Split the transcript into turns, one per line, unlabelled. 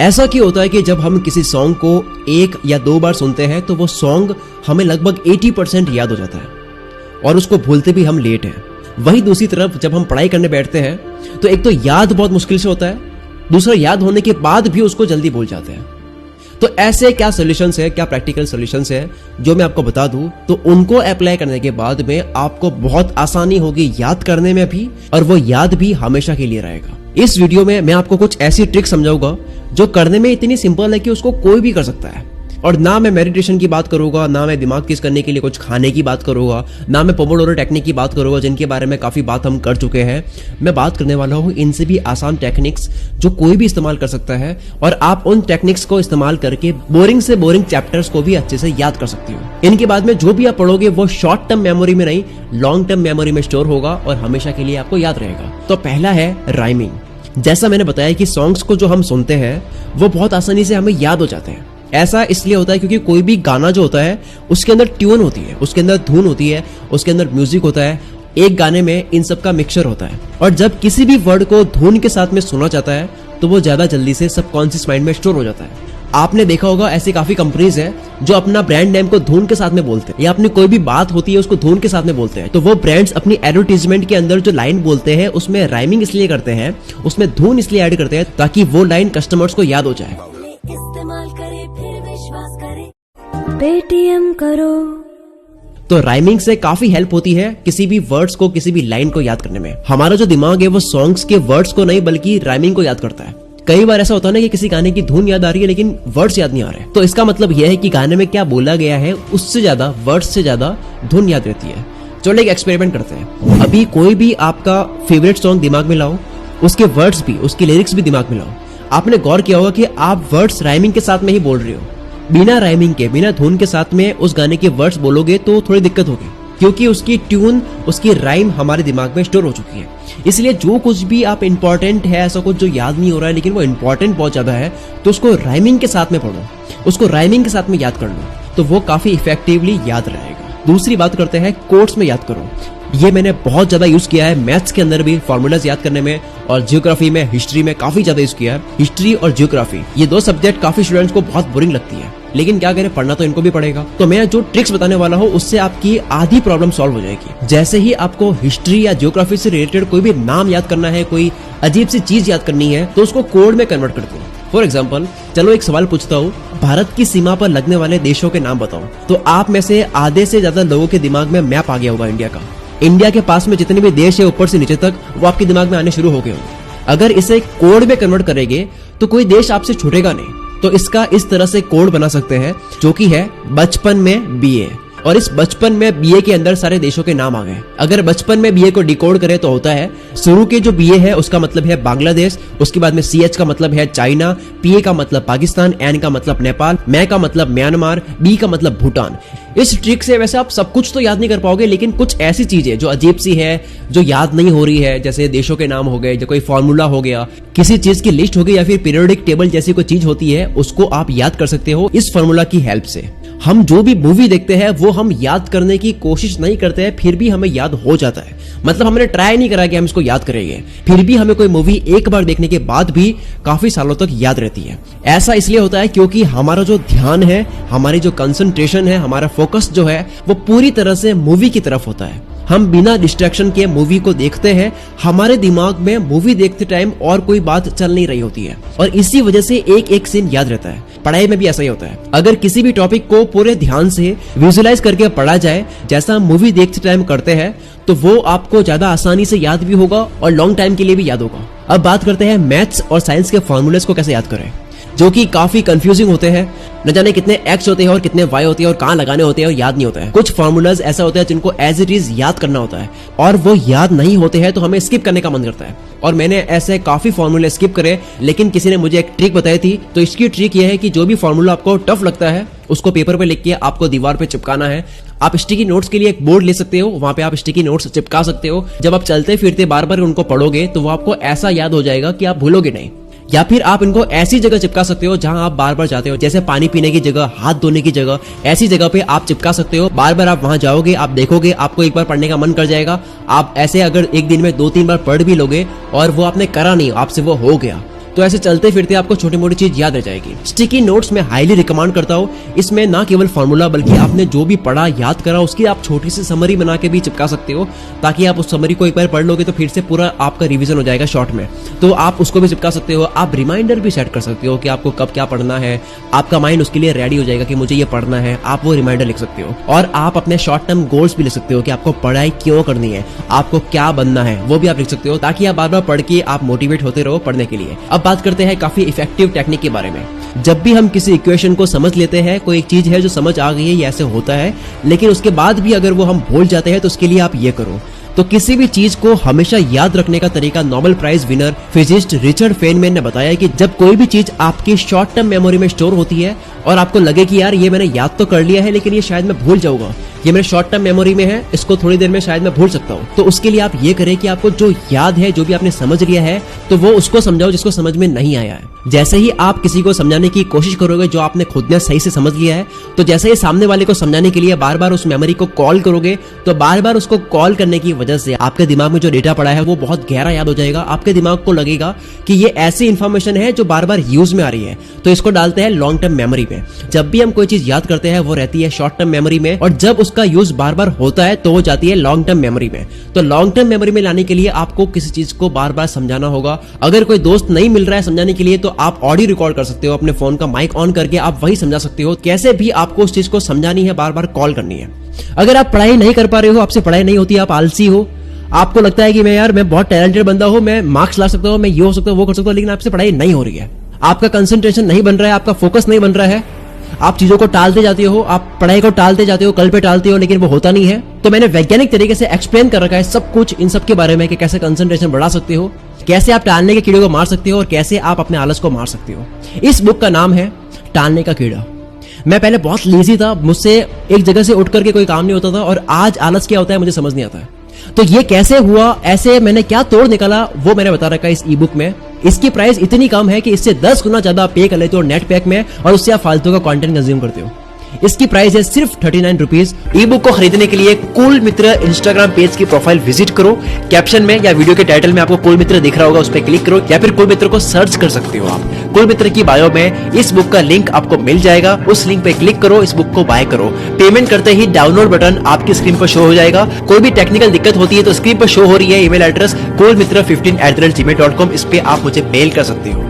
ऐसा क्यों होता है कि जब हम किसी सॉन्ग को 1 या 2 बार सुनते हैं तो वो सॉन्ग हमें लगभग 80% याद हो जाता है और उसको भूलते भी हम लेट हैं। वही दूसरी तरफ जब हम पढ़ाई करने बैठते हैं तो एक तो याद बहुत मुश्किल से होता है, दूसरा याद होने के बाद भी उसको जल्दी भूल जाते हैं। तो ऐसे क्या सॉल्यूशंस है, क्या प्रैक्टिकल सॉल्यूशंस है जो मैं आपको बता दूं, तो उनको अप्लाई करने के बाद में आपको बहुत आसानी होगी याद करने में भी, और वो याद भी हमेशा के लिए रहेगा। इस वीडियो में मैं आपको कुछ ऐसी ट्रिक समझाऊंगा जो करने में इतनी सिंपल है कि उसको कोई भी कर सकता है। और ना मैं मेडिटेशन की बात करूंगा, ना मैं दिमाग तेज करने के लिए कुछ खाने की बात करूंगा, ना मैं पोमोडोरो टेक्निक की बात करूंगा जिनके बारे में काफी बात हम कर चुके हैं। मैं बात करने वाला हूं इनसे भी आसान टेक्निक्स जो कोई भी इस्तेमाल कर सकता है, और आप उन टेक्निक्स को इस्तेमाल करके बोरिंग से बोरिंग चैप्टर्स को भी अच्छे से याद कर सकती हो। इनके बाद में जो भी आप पढ़ोगे वो शॉर्ट टर्म मेमोरी में नहीं, लॉन्ग टर्म मेमोरी में स्टोर होगा और हमेशा के लिए आपको याद रहेगा। तो पहला है राइमिंग। जैसा मैंने बताया कि सॉन्ग्स को जो हम सुनते हैं वो बहुत आसानी से हमें याद हो जाते हैं। ऐसा इसलिए होता है क्योंकि कोई भी गाना जो होता है उसके अंदर ट्यून होती है, उसके अंदर धुन होती है, उसके अंदर म्यूजिक होता है। एक गाने में इन सब का मिक्सचर होता है, और जब किसी भी वर्ड को धुन के साथ में सुना जाता है तो वो ज्यादा जल्दी से सबकॉन्शियस माइंड में स्टोर हो जाता है। आपने देखा होगा ऐसी काफी कंपनीज है जो अपना ब्रांड नेम को धुन के साथ में बोलते हैं, या अपनी कोई भी बात होती है उसको धुन के साथ में बोलते हैं। तो वो ब्रांड्स अपनी एडवर्टीजमेंट के अंदर जो लाइन बोलते हैं उसमें राइमिंग इसलिए करते हैं, उसमें धुन इसलिए ऐड करते हैं ताकि वो लाइन कस्टमर्स को याद हो जाए।
इस्तेमाल करे फिर विश्वास करे, पेटीएम करो।
तो राइमिंग से काफी हेल्प होती है किसी भी वर्ड्स को, किसी भी लाइन को याद करने में। हमारा जो दिमाग है वो सॉन्ग्स के वर्ड्स को नहीं बल्कि राइमिंग को याद करता है। कई बार ऐसा होता है ना कि किसी गाने की धुन याद आ रही है लेकिन वर्ड्स याद नहीं आ रहे, तो इसका मतलब यह है कि गाने में क्या बोला गया है उससे ज्यादा वर्ड्स से ज्यादा धुन याद रहती है। चलो एक एक्सपेरिमेंट करते हैं। अभी कोई भी आपका फेवरेट सॉन्ग दिमाग में लाओ, उसके वर्ड्स भी, उसकी लिरिक्स भी दिमाग में लाओ। आपने गौर किया होगा कि आप वर्ड्स राइमिंग के साथ में ही बोल रहे हो। बिना राइमिंग के, बिना धुन के साथ में उस गाने के वर्ड्स बोलोगे तो थोड़ी दिक्कत होगी, क्योंकि उसकी ट्यून, उसकी राइम हमारे दिमाग में स्टोर हो चुकी है। इसलिए जो कुछ भी आप इंपॉर्टेंट है, ऐसा कुछ जो याद नहीं हो रहा है लेकिन वो इंपॉर्टेंट बहुत ज्यादा है, तो उसको राइमिंग के साथ में पढ़ो, उसको राइमिंग के साथ में याद कर लो, तो वो काफी इफेक्टिवली याद रहेगा। दूसरी बात करते हैं कोट्स में याद करो। ये मैंने बहुत ज्यादा यूज किया है मैथ्स के अंदर भी फॉर्मूलाज याद करने में, और जियोग्राफी में, हिस्ट्री में काफी ज्यादा यूज किया है। हिस्ट्री और जियोग्राफी ये दो सब्जेक्ट काफी स्टूडेंट्स को बहुत बोरिंग लगती है, लेकिन क्या करें, पढ़ना तो इनको भी पड़ेगा। तो मैं जो ट्रिक्स बताने वाला हूँ उससे आपकी आधी प्रॉब्लम सॉल्व हो जाएगी। जैसे ही आपको हिस्ट्री या जियोग्राफी से रिलेटेड कोई भी नाम याद करना है, कोई अजीब सी चीज याद करनी है, तो उसको कोड में कन्वर्ट करते हैं। फॉर एग्जाम्पल, चलो एक सवाल पूछता हूँ, भारत की सीमा पर लगने वाले देशों के नाम बताओ। तो आप में से आधे से ज्यादा लोगों के दिमाग में मैप आ गया होगा इंडिया का। इंडिया के पास में जितने भी देश है ऊपर से नीचे तक, वो आपके दिमाग में आने शुरू हो गए होंगे। अगर इसे कोड में कन्वर्ट करेंगे तो कोई देश आपसे छूटेगा नहीं। तो इसका इस तरह से कोड बना सकते हैं जो कि है बचपन में बीए, और इस बचपन में बीए के अंदर सारे देशों के नाम आ गए। अगर बचपन में बीए को डिकोड करें तो होता है, शुरू के जो बीए है उसका मतलब है बांग्लादेश, उसके बाद में सीएच का मतलब है चाइना, पीए का मतलब पाकिस्तान, एन का मतलब नेपाल, मैं का मतलब म्यांमार, बी का मतलब भूटान। इस ट्रिक से वैसे आप सब कुछ तो याद नहीं कर पाओगे, लेकिन कुछ ऐसी चीजें जो अजीब सी है, जो याद नहीं हो रही है, जैसे देशों के नाम हो गए, जो कोई फॉर्मूला हो गया, किसी चीज की लिस्ट हो गई, या फिर पीरियोडिक टेबल जैसी कोई चीज होती है, उसको आप याद कर सकते हो इस फॉर्मूला की हेल्प से। हम जो भी मूवी देखते हैं वो हम याद करने की कोशिश नहीं करते हैं, फिर भी हमें याद हो जाता है। मतलब हमने ट्राई नहीं करा कि हम इसको याद करेंगे, फिर भी हमें कोई मूवी एक बार देखने के बाद भी काफी सालों तक याद रहती है। ऐसा इसलिए होता है क्योंकि हमारा जो ध्यान है, हमारी जो कंसंट्रेशन है, हमारा फोकस जो है वो पूरी तरह से मूवी की तरफ होता है। हम बिना डिस्ट्रैक्शन के मूवी को देखते हैं, हमारे दिमाग में मूवी देखते टाइम और कोई बात चल नहीं रही होती है, और इसी वजह से एक एक सीन याद रहता है। पढ़ाई में भी ऐसा ही होता है। अगर किसी भी टॉपिक को पूरे ध्यान से विजुअलाइज करके पढ़ा जाए, जैसा मूवी देखते टाइम करते हैं, तो वो आपको ज्यादा आसानी से याद भी होगा और लॉन्ग टाइम के लिए भी याद होगा। अब बात करते हैं मैथ्स और साइंस के फॉर्मूलेस को कैसे याद करें, जो कि काफी कंफ्यूजिंग होते हैं। न जाने कितने एक्स होते हैं और कितने वाई होते हैं और कहाँ लगाने होते हैं और याद नहीं होता है। कुछ फॉर्मूलाज ऐसा होता है जिनको एज इट इज याद करना होता है, और वो याद नहीं होते हैं तो हमें स्किप करने का मन करता है। और मैंने ऐसे काफी फॉर्मूले स्किप करे, लेकिन किसी ने मुझे एक ट्रिक बताई थी। तो इसकी ट्रिक ये है कि जो भी फॉर्मूला आपको टफ लगता है उसको पेपर पे लिख के आपको दीवार पे चिपकाना है। आप स्टिकी नोट्स के लिए एक बोर्ड ले सकते हो, वहां पे आप स्टिकी नोट्स चिपका सकते हो। जब आप चलते फिरते बार बार उनको पढ़ोगे तो वो आपको ऐसा याद हो जाएगा कि आप भूलोगे नहीं। या फिर आप इनको ऐसी जगह चिपका सकते हो जहां आप बार बार जाते हो, जैसे पानी पीने की जगह, हाथ धोने की जगह, ऐसी जगह पे आप चिपका सकते हो। बार बार आप वहां जाओगे, आप देखोगे, आपको एक बार पढ़ने का मन कर जाएगा। आप ऐसे अगर एक दिन में 2-3 बार पढ़ भी लोगे और वो आपने करा नहीं, आपसे वो हो गया, तो ऐसे चलते फिरते आपको छोटी मोटी चीज याद रह जाएगी। स्टिकी नोट्स में हाईली रिकमेंड करता हूँ। इसमें ना केवल फॉर्मूला बल्कि आपने जो भी पढ़ा याद करा उसकी आप छोटी सी समरी बना के भी चिपका सकते हो, ताकि आप उस समरी को एक बार पढ़ लोगे तो फिर से पूरा आपका रिवीजन हो जाएगा शॉर्ट में। तो आप उसको भी चिपका सकते हो। आप रिमाइंडर भी सेट कर सकते हो कि आपको कब क्या पढ़ना है, आपका माइंड उसके लिए रेडी हो जाएगा कि मुझे ये पढ़ना है, आप वो रिमाइंडर लिख सकते हो। और आप अपने शॉर्ट टर्म गोल्स भी लिख सकते हो कि आपको पढ़ाई क्यों करनी है, आपको क्या बनना है, वो भी आप लिख सकते हो, ताकि आप बार बार पढ़ के आप मोटिवेट होते रहो पढ़ने के लिए। अब बात करते हैं काफी इफेक्टिव टेक्निक के बारे में। जब भी हम किसी इक्वेशन को समझ लेते हैं, कोई एक चीज है जो समझ आ गई है ये ऐसे होता है, लेकिन उसके बाद भी अगर वो हम भूल जाते हैं तो उसके लिए आप ये करो। तो किसी भी चीज को हमेशा याद रखने का तरीका Nobel prize winner physicist Richard Feynman ने बताया कि जब कोई भी चीज आपकी शॉर्ट टर्म मेमोरी में स्टोर होती है और आपको लगे कि यार ये मैंने याद तो कर लिया है लेकिन ये शायद मैं भूल जाऊंगा, ये मेरे शॉर्ट टर्म मेमोरी में है, इसको थोड़ी देर में शायद मैं भूल सकता हूँ, तो उसके लिए आप ये करें कि आपको जो याद है, जो भी आपने समझ लिया है, तो वो उसको समझाओ जिसको समझ में नहीं आया है। जैसे ही आप किसी को समझाने की कोशिश करोगे जो आपने खुद ने सही से समझ लिया है, तो जैसे ही सामने वाले को समझाने के लिए बार बार उस मेमोरी को कॉल करोगे, तो बार बार उसको कॉल करने की वजह से आपके दिमाग में जो डेटा पड़ा है वो बहुत गहरा याद हो जाएगा। आपके दिमाग को लगेगा कि ये ऐसी इंफॉर्मेशन है जो बार बार यूज में आ रही है, तो इसको डालते हैं लॉन्ग टर्म मेमोरी में। जब भी हम कोई चीज याद करते हैं वो रहती है शॉर्ट टर्म मेमोरी में, और जब उसका यूज बार बार होता है तो वो जाती है लॉन्ग टर्म मेमोरी में। तो लॉन्ग टर्म मेमोरी में लाने के लिए आपको किसी चीज को बार बार समझाना होगा। अगर कोई दोस्त नहीं मिल रहा है समझाने के लिए तो आप ऑडियो रिकॉर्ड कर सकते हो, अपने फोन का माइक ऑन करके आप वही समझा सकते हो। कैसे भी आपको उस चीज को समझानी है, बार बार कॉल करनी है। अगर आप पढ़ाई नहीं कर पा रहे हो, आपसे पढ़ाई नहीं होती, आप आलसी हो, आपको लगता है कि मैं बहुत टैलेंटेड बंदा हूं, मैं मार्क्स ला सकता हूं, मैं ये हो सकता हूं, वो कर सकता हूं, लेकिन आपसे पढ़ाई नहीं हो रही है, आपका कंसंट्रेशन नहीं बन रहा है, आपका फोकस नहीं बन रहा है, आप चीजों को टालते जाते हो, आप पढ़ाई को टालते जाते हो, कल पे टालते हो, लेकिन वो होता नहीं है। तो मैंने वैज्ञानिक तरीके से एक्सप्लेन कर रखा है सब कुछ इन सब के बारे में कि कैसे कंसंट्रेशन बढ़ा सकते हो, कैसे आप टालने के कीड़े को मार सकते हो और कैसे आप अपने आलस को मार सकते हो। इस बुक का नाम है टालने का कीड़ा। मैं पहले बहुत लेजी था, मुझसे एक जगह से उठ करके कोई काम नहीं होता था, और आज आलस क्या होता है मुझे समझ नहीं आता है। तो ये कैसे हुआ, ऐसे मैंने क्या तोड़ निकाला, वो मैंने बता रखा है इस ई बुक में। इसकी प्राइस इतनी कम है कि इससे 10 गुना ज्यादा आप पे कर लेते हो नेट पैक में, और उससे आप फालतू का कंटेंट कंज्यूम करते हो। इसकी प्राइस है सिर्फ 39 रुपीज। ई बुक को खरीदने के लिए कूल मित्र इंस्टाग्राम पेज की प्रोफाइल विजिट करो, कैप्शन में या वीडियो के टाइटल में आपको कूल मित्र दिख रहा होगा, उस पर क्लिक करो, या फिर कूल मित्र को सर्च कर सकते हो आप। कूल मित्र की बायो में इस बुक का लिंक आपको मिल जाएगा, उस लिंक पे क्लिक करो, इस बुक को बाय करो। पेमेंट करते ही डाउनलोड बटन आपकी स्क्रीन पर शो हो जाएगा। कोई भी टेक्निकल दिक्कत होती है तो स्क्रीन पर शो हो रही है ईमेल एड्रेस coolmitra15@gmail.com, इस पे आप मुझे मेल कर सकते हो।